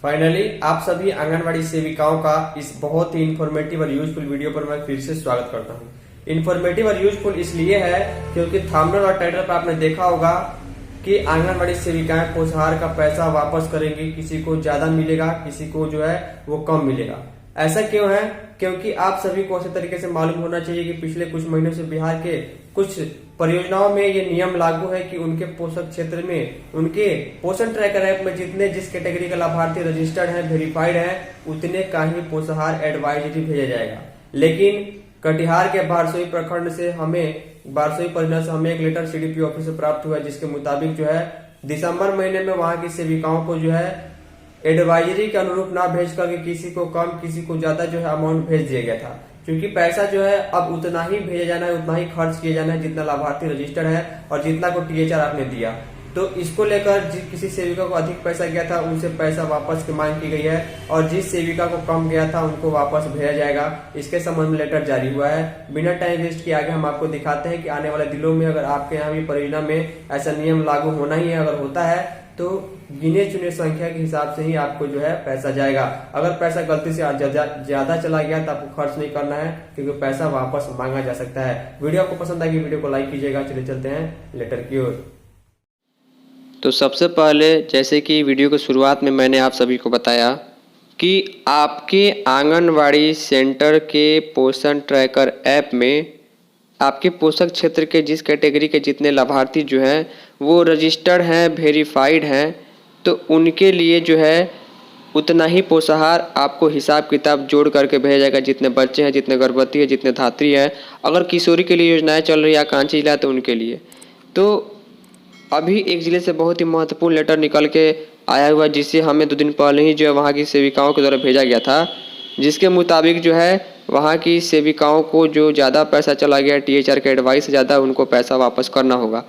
Finally आप सभी आंगनवाड़ी सेविकाओं का इस बहुत ही इंफॉर्मेटिव और यूजफुल वीडियो पर मैं फिर से स्वागत करता हूं। इंफॉर्मेटिव और यूजफुल इसलिए है क्योंकि थंबनेल और टाइटल पर आपने देखा होगा कि आंगनवाड़ी सेविकाएं पोषाहार का पैसा वापस करेंगी, किसी को ज्यादा मिलेगा, किसी को जो है वो कम मिलेगा। ऐसा क्यों है? क्योंकि आप सभी को अच्छे तरीके से मालूम होना चाहिए कि पिछले कुछ महीनों से बिहार के कुछ परियोजनाओं में ये नियम लागू है कि उनके पोषक क्षेत्र में उनके पोषण ट्रैकर ऐप में जितने जिस कैटेगरी का लाभार्थी रजिस्टर्ड है, वेरीफाइड है, उतने का ही पोषाहार एडवाइजरी भेजा जाएगा। लेकिन कटिहार के बारसोई प्रखंड से बारसोई परियोजना से हमें एक लेटर सीडीपी ऑफिस से प्राप्त हुआ, जिसके मुताबिक जो है दिसंबर महीने में वहां की सेविकाओं को जो है एडवाइजरी के अनुरूप ना भेज करके किसी को कम किसी को ज्यादा जो है अमाउंट भेज दिया गया था। क्योंकि पैसा जो है अब उतना ही भेजा जाना है, उतना ही खर्च किया जाना है जितना लाभार्थी रजिस्टर्ड है और जितना को टीएचआर आपने दिया। तो इसको लेकर किसी सेविका को अधिक पैसा गया था उनसे पैसा वापस की मांग की गई है और जिस सेविका को कम गया था उनको वापस भेजा जाएगा। इसके संबंध में लेटर जारी हुआ है। बिना टाइम वेस्ट किए आगे हम आपको दिखाते हैं कि आने वाले दिनों में अगर आपके यहाँ भी परियोजना में ऐसा नियम लागू होना ही है, अगर होता है तो गिने चुने संख्या के हिसाब से ही आपको जो है पैसा जाएगा। अगर पैसा गलती से ज्यादा चला गया तो आपको खर्च नहीं करना है, क्योंकि पैसा वापस मांगा जा सकता है। वीडियो आपको पसंद आएगी, वीडियो को लाइक कीजिएगा। चलिए चलते हैं लेटर की ओर। तो सबसे पहले जैसे कि वीडियो की शुरुआत में मैंने आप सभी को बताया कि आपके आंगनवाड़ी सेंटर के पोषण ट्रैकर ऐप में आपके पोषक क्षेत्र के जिस कैटेगरी के जितने लाभार्थी जो हैं वो रजिस्टर्ड हैं, वेरीफाइड हैं, तो उनके लिए जो है उतना ही पोषाहार आपको हिसाब किताब जोड़ करके भेजा जाएगा। जितने बच्चे हैं, जितने गर्भवती है, जितने धात्री हैं, अगर किशोरी के लिए योजनाएं चल रही है, आकांक्षी जिला तो उनके लिए। तो अभी एक ज़िले से बहुत ही महत्वपूर्ण लेटर निकल के आया हुआ, जिसे हमें 2 दिन पहले ही जो है वहाँ की सेविकाओं के द्वारा भेजा गया था, जिसके मुताबिक जो है वहाँ की सेविकाओं को जो ज़्यादा पैसा चला गया टीएचआर के एडवाइस से ज़्यादा, उनको पैसा वापस करना होगा।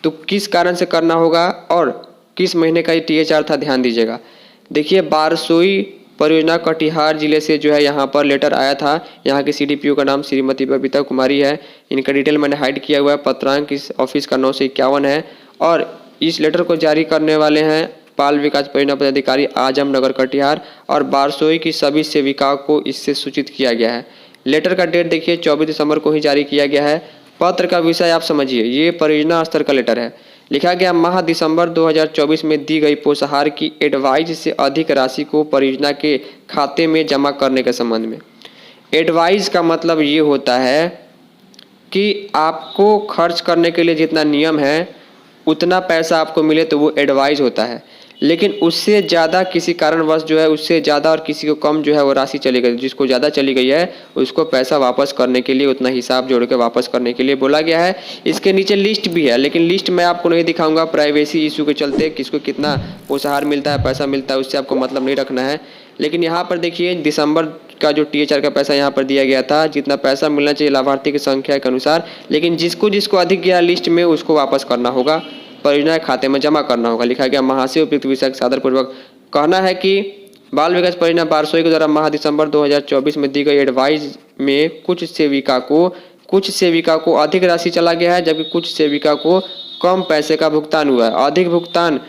तो किस कारण से करना होगा और किस महीने का ये टीएचआर था, ध्यान दीजिएगा। देखिए, बारसोई परियोजना कटिहार जिले से जो है यहाँ पर लेटर आया था। यहाँ के सीडीपीओ का नाम श्रीमती बबीता कुमारी है। इनका डिटेल मैंने हाइड किया हुआ है। पत्रांक इस ऑफिस का 951 है और इस लेटर को जारी करने वाले हैं बाल विकास परियोजना पदाधिकारी आजमनगर कटिहार, और बारसोई की सभी सेविकाओं को इससे सूचित किया गया है। लेटर का डेट देखिए 24 दिसंबर को ही जारी किया गया है। पत्र का विषय आप समझिए, ये परियोजना स्तर का लेटर है। लिखा गया माह दिसंबर 2024 में दी गई पोषाहार की एडवाइज से अधिक राशि को परियोजना के खाते में जमा करने के संबंध में। एडवाइज का मतलब ये होता है कि आपको खर्च करने के लिए जितना नियम है उतना पैसा आपको मिले तो वो एडवाइज होता है। लेकिन उससे ज़्यादा किसी कारणवश जो है उससे ज़्यादा और किसी को कम जो है वो राशि चली गई, जिसको ज़्यादा चली गई है उसको पैसा वापस करने के लिए, उतना हिसाब जोड़ के वापस करने के लिए बोला गया है। इसके नीचे लिस्ट भी है, लेकिन लिस्ट मैं आपको नहीं दिखाऊंगा प्राइवेसी इशू के चलते। किसको कितना पोषाहार मिलता है, पैसा मिलता है, उससे आपको मतलब नहीं रखना है। लेकिन यहाँ पर देखिए दिसंबर का जो टीएचआर का पैसा यहाँ पर दिया गया था, जितना पैसा मिलना चाहिए लाभार्थी की संख्या के अनुसार, लेकिन जिसको अधिक गया लिस्ट में उसको वापस करना होगा, परियोजना खाते में जमा करना होगा। लिखा गया महाशय उपयुक्त विषय सादरपूर्वक कहना है कि बाल विकास परियोजना बारसोई के द्वारा माह दिसंबर 2024 में दी गई एडवाइज में कुछ सेविका को अधिक राशि चला गया है, जबकि कुछ सेविका को कम पैसे का भुगतान हुआ है। अधिक भुगतान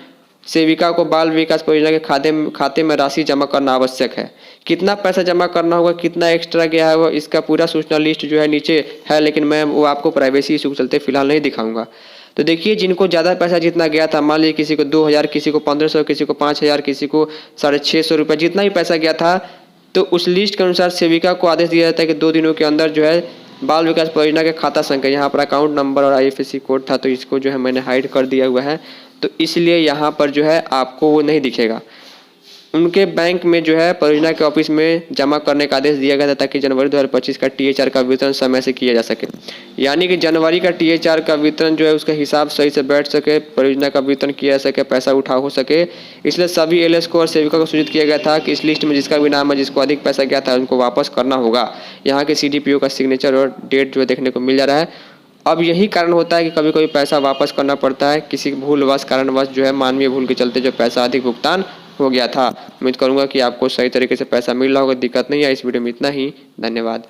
सेविका को बाल विकास परियोजना के खाते में राशि जमा करना आवश्यक है। कितना पैसा जमा करना होगा, कितना एक्स्ट्रा गया है, वो इसका पूरा सूचना लिस्ट जो है नीचे है, लेकिन मैं वो आपको प्राइवेसी इशू के चलते फिलहाल नहीं दिखाऊंगा। तो देखिए, जिनको ज़्यादा पैसा जितना गया था, मान लीजिए किसी को 2000, किसी को 1500, किसी को 5000, किसी को 650 रुपये, जितना भी पैसा गया था, तो उस लिस्ट के अनुसार सेविका को आदेश दिया जाता है कि 2 दिनों के अंदर जो है बाल विकास परियोजना के खाता संख्या, यहाँ पर अकाउंट नंबर और आईएफएससी कोड था, तो इसको जो है मैंने हाइड कर दिया हुआ है, तो इसलिए यहाँ पर जो है आपको वो नहीं दिखेगा। उनके बैंक में जो है परियोजना के ऑफिस में जमा करने का आदेश दिया गया था, ताकि जनवरी 2025 का टीएचआर का वितरण समय से किया जा सके। यानी कि जनवरी का टीएचआर का वितरण जो है उसका हिसाब सही से बैठ सके, परियोजना का वितरण किया जा सके, पैसा उठा हो सके। इसलिए सभी एलएस को और सेविका को सूचित किया गया था कि इस लिस्ट में जिसका भी नाम है, जिसको अधिक पैसा गया था, उनको वापस करना होगा। यहाँ के सीडीपीओ का सिग्नेचर और डेट जो है देखने को मिल जा रहा है। अब यही कारण होता है कि कभी कभी पैसा वापस करना पड़ता है, किसी भूलवश कारणवश जो है मानवीय भूल के चलते जो पैसा अधिक भुगतान हो गया था। उम्मीद करूंगा कि आपको सही तरीके से पैसा मिल रहा होगा, दिक्कत नहीं है। इस वीडियो में इतना ही, धन्यवाद।